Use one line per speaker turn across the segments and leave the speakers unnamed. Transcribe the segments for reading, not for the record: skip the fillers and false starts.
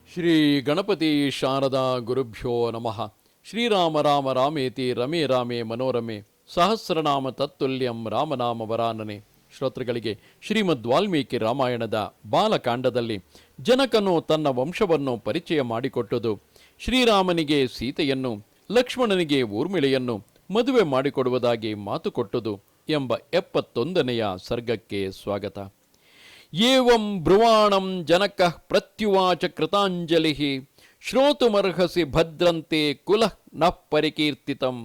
ಶ್ರೀ ಗಣಪತಿ ಶಾರದಾ ಗುರುಭ್ಯೋ ನಮಃ. ಶ್ರೀರಾಮ ರಾಮ ರಾಮೇತಿ ರಮೇ ರಾಮೇ ಮನೋರಮೆ ಸಹಸ್ರನಾಮ ತತ್ತುಲ್ಯಂ ರಾಮನಾಮ ವರಾನನೆ. ಶ್ರೋತೃಗಳಿಗೆ ಶ್ರೀಮದ್ ವಾಲ್ಮೀಕಿ ರಾಮಾಯಣದ ಬಾಲಕಾಂಡದಲ್ಲಿ ಜನಕನು ತನ್ನ ವಂಶವನ್ನು ಪರಿಚಯ ಮಾಡಿಕೊಟ್ಟುದು, ಶ್ರೀರಾಮನಿಗೆ ಸೀತೆಯನ್ನು, ಲಕ್ಷ್ಮಣನಿಗೆ ಊರ್ಮಿಳೆಯನ್ನು ಮದುವೆ ಮಾಡಿಕೊಡುವುದಾಗಿ ಮಾತು ಕೊಟ್ಟುದು ಎಂಬ 71ನೆಯ ಸರ್ಗಕ್ಕೆ ಸ್ವಾಗತ. ಏವಂ ಬ್ರುವಾಣಂ ಜನಕಃ ಪ್ರತ್ಯುವಾಚ ಕೃತಾಂಜಲಿ ಶ್ರೋತುಮರ್ಹಸಿ ಭದ್ರಂತೆ ಕುಲಃ ನಃ ಪರಿಕೀರ್ತಿತಂ.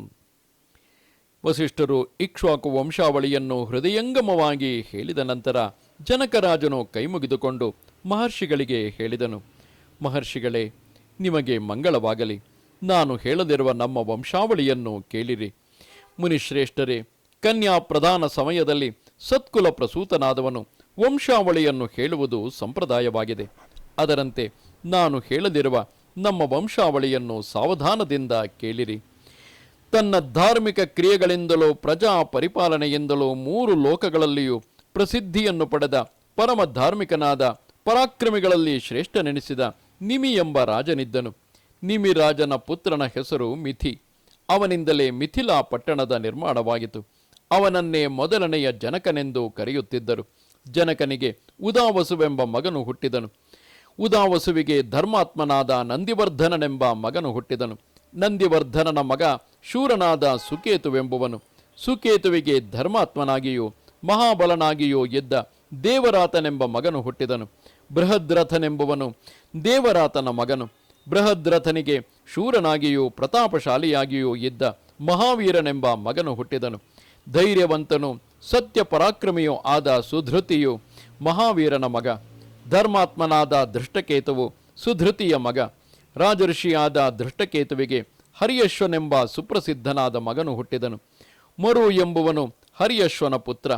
ವಸಿಷ್ಠರು ಇಕ್ಷ್ವಾಕು ವಂಶಾವಳಿಯನ್ನು ಹೃದಯಂಗಮವಾಗಿ ಹೇಳಿದ ನಂತರ ಜನಕರಾಜನು ಕೈಮುಗಿದುಕೊಂಡು ಮಹರ್ಷಿಗಳಿಗೆ ಹೇಳಿದನು. ಮಹರ್ಷಿಗಳೇ, ನಿಮಗೆ ಮಂಗಳವಾಗಲಿ. ನಾನು ಹೇಳದಿರುವ ನಮ್ಮ ವಂಶಾವಳಿಯನ್ನು ಕೇಳಿರಿ. ಮುನಿಶ್ರೇಷ್ಠರೇ, ಕನ್ಯಾ ಪ್ರಧಾನ ಸಮಯದಲ್ಲಿ ಸತ್ಕುಲ ಪ್ರಸೂತನಾದವನು ವಂಶಾವಳಿಯನ್ನು ಹೇಳುವುದು ಸಂಪ್ರದಾಯವಾಗಿದೆ. ಅದರಂತೆ ನಾನು ಹೇಳದಿರುವ ನಮ್ಮ ವಂಶಾವಳಿಯನ್ನು ಸಾವಧಾನದಿಂದ ಕೇಳಿರಿ. ತನ್ನ ಧಾರ್ಮಿಕ ಕ್ರಿಯೆಗಳಿಂದಲೂ ಪ್ರಜಾ ಪರಿಪಾಲನೆಯಿಂದಲೂ 3 ಲೋಕಗಳಲ್ಲಿಯೂ ಪ್ರಸಿದ್ಧಿಯನ್ನು ಪಡೆದ ಪರಮ ಧಾರ್ಮಿಕನಾದ ಪರಾಕ್ರಮಿಗಳಲ್ಲಿ ಶ್ರೇಷ್ಠನೆನಿಸಿದ ನಿಮಿ ಎಂಬ ರಾಜನಿದ್ದನು. ನಿಮಿ ರಾಜನ ಪುತ್ರನ ಹೆಸರು ಮಿಥಿ. ಅವನಿಂದಲೇ ಮಿಥಿಲಾ ಪಟ್ಟಣದ ನಿರ್ಮಾಣವಾಯಿತು. ಅವನನ್ನೇ ಮೊದಲನೆಯ ಜನಕನೆಂದು ಕರೆಯುತ್ತಿದ್ದರು. ಜನಕನಿಗೆ ಉದಾವಸುವೆಂಬ ಮಗನು ಹುಟ್ಟಿದನು. ಉದಾವಸುವಿಗೆ ಧರ್ಮಾತ್ಮನಾದ ನಂದಿವರ್ಧನನೆಂಬ ಮಗನು ಹುಟ್ಟಿದನು. ನಂದಿವರ್ಧನನ ಮಗ ಶೂರನಾದ ಸುಕೇತುವೆಂಬುವನು. ಸುಕೇತುವಿಗೆ ಧರ್ಮಾತ್ಮನಾಗಿಯೂ ಮಹಾಬಲನಾಗಿಯೂ ಇದ್ದ ದೇವರಾತನೆಂಬ ಮಗನು ಹುಟ್ಟಿದನು. ಬೃಹದ್ರಥನೆಂಬುವನು ದೇವರಾತನ ಮಗನು. ಬೃಹದ್ರಥನಿಗೆ ಶೂರನಾಗಿಯೂ ಪ್ರತಾಪಶಾಲಿಯಾಗಿಯೂ ಇದ್ದ ಮಹಾವೀರನೆಂಬ ಮಗನು ಹುಟ್ಟಿದನು. ಧೈರ್ಯವಂತನು ಸತ್ಯ ಪರಾಕ್ರಮಿಯೂ ಆದ ಸುಧೃತಿಯು ಮಹಾವೀರನ ಮಗ. ಧರ್ಮಾತ್ಮನಾದ ದೃಷ್ಟಕೇತುವು ಸುಧೃತಿಯ ಮಗ. ರಾಜಋಷಿಯಾದ ದೃಷ್ಟಕೇತುವಿಗೆ ಹರಿಯಶ್ವನೆಂಬ ಸುಪ್ರಸಿದ್ಧನಾದ ಮಗನು ಹುಟ್ಟಿದನು. ಮರು ಎಂಬುವನು ಹರಿಯಶ್ವನ ಪುತ್ರ.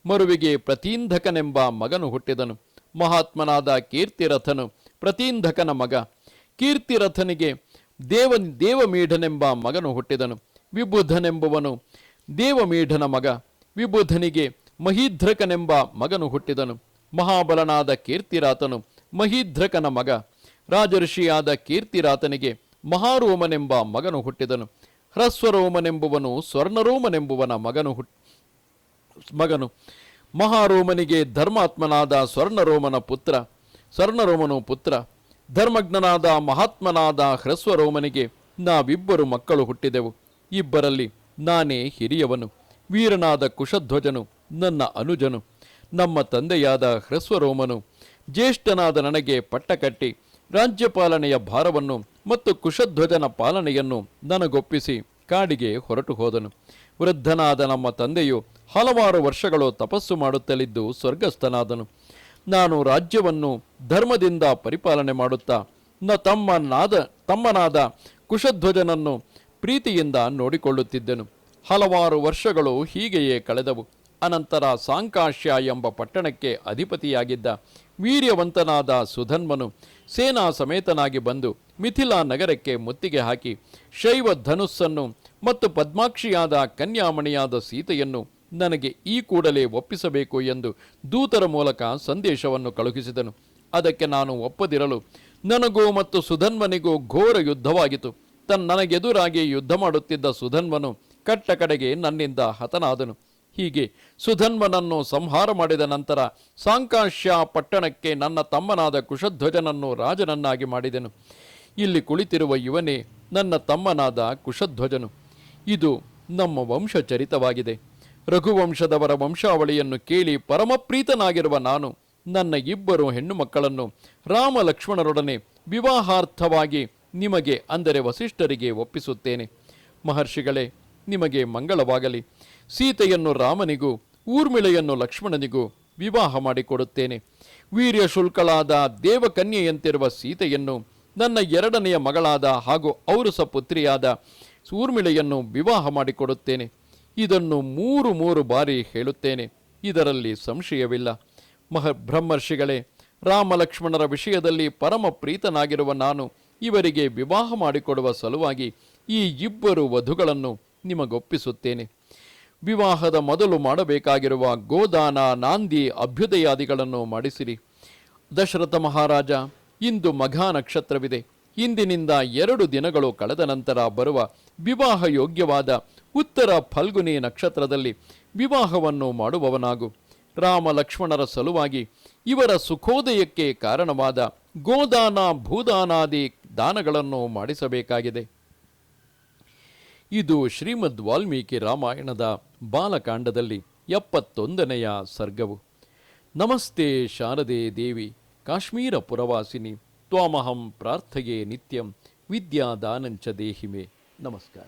ಮರುವಿಗೆ ಪ್ರತೀಂಧಕನೆಂಬ ಮಗನು ಹುಟ್ಟಿದನು. ಮಹಾತ್ಮನಾದ ಕೀರ್ತಿರಥನು ಪ್ರತೀಂಧಕನ ಮಗ. ಕೀರ್ತಿರಥನಿಗೆ ದೇವಮೀಢನೆಂಬ ಮಗನು ಹುಟ್ಟಿದನು. ವಿಬುಧನೆಂಬುವನು ದೇವಮೀಢನ ಮಗ. ವಿಬುಧನಿಗೆ ಮಹೀಧ್ರಕನೆಂಬ ಮಗನು ಹುಟ್ಟಿದನು. ಮಹಾಬಲನಾದ ಕೀರ್ತಿರಾತನು ಮಹೀಧ್ರಕನ ಮಗ. ರಾಜಋಷಿಯಾದ ಕೀರ್ತಿರಾತನಿಗೆ ಮಹಾರೋಮನೆಂಬ ಮಗನು ಹುಟ್ಟಿದನು. ಹ್ರಸ್ವರೋಮನೆಂಬುವನು ಸ್ವರ್ಣರೋಮನೆಂಬುವನ ಮಗನು. ಮಹಾರೋಮನಿಗೆ ಧರ್ಮಾತ್ಮನಾದ ಸ್ವರ್ಣರೋಮನು ಪುತ್ರ. ಧರ್ಮಜ್ಞನಾದ ಮಹಾತ್ಮನಾದ ಹ್ರಸ್ವರೋಮನಿಗೆ ನಾವಿಬ್ಬರು ಮಕ್ಕಳು ಹುಟ್ಟಿದೆವು. ಇಬ್ಬರಲ್ಲಿ ನಾನೇ ಹಿರಿಯವನು. ವೀರನಾದ ಕುಶಧ್ವಜನು ನನ್ನ ಅನುಜನು. ನಮ್ಮ ತಂದೆಯಾದ ಹ್ರಸ್ವರೋಮನು ಜ್ಯೇಷ್ಠನಾದ ನನಗೆ ಪಟ್ಟ ಕಟ್ಟಿ ರಾಜ್ಯಪಾಲನೆಯ ಭಾರವನ್ನು ಮತ್ತು ಕುಶಧ್ವಜನ ಪಾಲನೆಯನ್ನು ನನಗೊಪ್ಪಿಸಿ ಕಾಡಿಗೆ ಹೊರಟು ಹೋದನು. ವೃದ್ಧನಾದ ನಮ್ಮ ತಂದೆಯು ಹಲವಾರು ವರ್ಷಗಳು ತಪಸ್ಸು ಮಾಡುತ್ತಲಿದ್ದು ಸ್ವರ್ಗಸ್ಥನಾದನು. ನಾನು ರಾಜ್ಯವನ್ನು ಧರ್ಮದಿಂದ ಪರಿಪಾಲನೆ ಮಾಡುತ್ತಾ ತಮ್ಮನಾದ ಕುಶಧ್ವಜನನ್ನು ಪ್ರೀತಿಯಿಂದ ನೋಡಿಕೊಳ್ಳುತ್ತಿದ್ದೆನು. ಹಲವಾರು ವರ್ಷಗಳು ಹೀಗೆಯೇ ಕಳೆದವು. ಅನಂತರ ಸಾಂಕಾಶ್ಯ ಎಂಬ ಪಟ್ಟಣಕ್ಕೆ ಅಧಿಪತಿಯಾಗಿದ್ದ ವೀರ್ಯವಂತನಾದ ಸುಧನ್ವನು ಸೇನಾ ಸಮೇತನಾಗಿ ಬಂದು ಮಿಥಿಲಾ ನಗರಕ್ಕೆ ಮುತ್ತಿಗೆ ಹಾಕಿ ಶೈವ ಧನುಸ್ಸನ್ನು ಮತ್ತು ಪದ್ಮಾಕ್ಷಿಯಾದ ಕನ್ಯಾಮಣಿಯಾದ ಸೀತೆಯನ್ನು ನನಗೆ ಈ ಕೂಡಲೇ ಒಪ್ಪಿಸಬೇಕು ಎಂದು ದೂತರ ಮೂಲಕ ಸಂದೇಶವನ್ನು ಕಳುಹಿಸಿದನು. ಅದಕ್ಕೆ ನಾನು ಒಪ್ಪದಿರಲು ನನಗೂ ಮತ್ತು ಸುಧನ್ವನಿಗೂ ಘೋರ ಯುದ್ಧವಾಗಿತು. ನನಗೆದುರಾಗಿ ಯುದ್ಧ ಮಾಡುತ್ತಿದ್ದ ಸುಧನ್ವನು ಕಟ್ಟ ಕಡೆಗೆ ನನ್ನಿಂದ ಹತನಾದನು. ಹೀಗೆ ಸುಧನ್ವನನ್ನು ಸಂಹಾರ ಮಾಡಿದ ನಂತರ ಸಾಂಕಾಶ್ಯ ಪಟ್ಟಣಕ್ಕೆ ನನ್ನ ತಮ್ಮನಾದ ಕುಶಧ್ವಜನನ್ನು ರಾಜನನ್ನಾಗಿ ಮಾಡಿದೆನು. ಇಲ್ಲಿ ಕುಳಿತಿರುವ ಇವನೇ ನನ್ನ ತಮ್ಮನಾದ ಕುಶಧ್ವಜನು. ಇದು ನಮ್ಮ ವಂಶಚರಿತವಾಗಿದೆ. ರಘುವಂಶದವರ ವಂಶಾವಳಿಯನ್ನು ಕೇಳಿ ಪರಮಪ್ರೀತನಾಗಿರುವ ನಾನು ನನ್ನ 2 ಹೆಣ್ಣು ಮಕ್ಕಳನ್ನು ರಾಮ ಲಕ್ಷ್ಮಣರೊಡನೆ ವಿವಾಹಾರ್ಥವಾಗಿ ನಿಮಗೆ, ಅಂದರೆ ವಸಿಷ್ಠರಿಗೆ ಒಪ್ಪಿಸುತ್ತೇನೆ. ಮಹರ್ಷಿಗಳೇ, ನಿಮಗೆ ಮಂಗಳವಾಗಲಿ. ಸೀತೆಯನ್ನು ರಾಮನಿಗೂ ಊರ್ಮಿಳೆಯನ್ನು ಲಕ್ಷ್ಮಣನಿಗೂ ವಿವಾಹ ಮಾಡಿಕೊಡುತ್ತೇನೆ. ವೀರ್ಯ ಶುಲ್ಕಳಾದ ದೇವಕನ್ಯೆಯಂತಿರುವ ಸೀತೆಯನ್ನು ನನ್ನ 2ನೆಯ ಮಗಳಾದ ಹಾಗೂ ಔರಸ ಪುತ್ರಿಯಾದ ಊರ್ಮಿಳೆಯನ್ನು ವಿವಾಹ ಮಾಡಿಕೊಡುತ್ತೇನೆ. ಇದನ್ನು 3 ಬಾರಿ ಹೇಳುತ್ತೇನೆ. ಇದರಲ್ಲಿ ಸಂಶಯವಿಲ್ಲ. ಬ್ರಹ್ಮರ್ಷಿಗಳೇ, ರಾಮ ಲಕ್ಷ್ಮಣರ ವಿಷಯದಲ್ಲಿ ಪರಮ ಪ್ರೀತನಾಗಿರುವ ನಾನು ಇವರಿಗೆ ವಿವಾಹ ಮಾಡಿಕೊಡುವ ಸಲುವಾಗಿ ಈ 2 ವಧುಗಳನ್ನು ನಿಮಗೊಪ್ಪಿಸುತ್ತೇನೆ. ವಿವಾಹದ ಮೊದಲು ಮಾಡಬೇಕಾಗಿರುವ ಗೋದಾನ, ನಾಂದಿ, ಅಭ್ಯುದಯಾದಿಗಳನ್ನು ಮಾಡಿಸಿರಿ. ದಶರಥ ಮಹಾರಾಜ ಇಂದು ಮಘ ನಕ್ಷತ್ರವಿದೆ. ಇಂದಿನಿಂದ 2 ದಿನಗಳು ಕಳೆದ ನಂತರ ಬರುವ ವಿವಾಹ ಯೋಗ್ಯವಾದ ಉತ್ತರ ಫಲ್ಗುನಿ ನಕ್ಷತ್ರದಲ್ಲಿ ವಿವಾಹವನ್ನು ಮಾಡುವವನಾಗು. ರಾಮ ಲಕ್ಷ್ಮಣರ ಸಲುವಾಗಿ ಇವರ ಸುಖೋದಯಕ್ಕೆ ಕಾರಣವಾದ ಗೋದಾನ ಭೂದಾನಾದಿ ದಾನಗಳನ್ನು ಮಾಡಿಸಬೇಕಾಗಿದೆ. ಇದು ಶ್ರೀಮದ್ ವಾಲ್ಮೀಕಿ ರಾಮಾಯಣದ ಬಾಲಕಾಂಡದಲ್ಲಿ 71ನೆಯ ಸರ್ಗವು. ನಮಸ್ತೆ ಶಾರದೆ ದೇವಿ ಕಾಶ್ಮೀರ ಪುರವಾಸಿನಿ ತ್ವಾಮಹಂ ಪ್ರಾರ್ಥಯೇ ನಿತ್ಯಂ ವಿದ್ಯಾದಾನಂಚ ದೇಹಿಮೆ. ನಮಸ್ಕಾರ.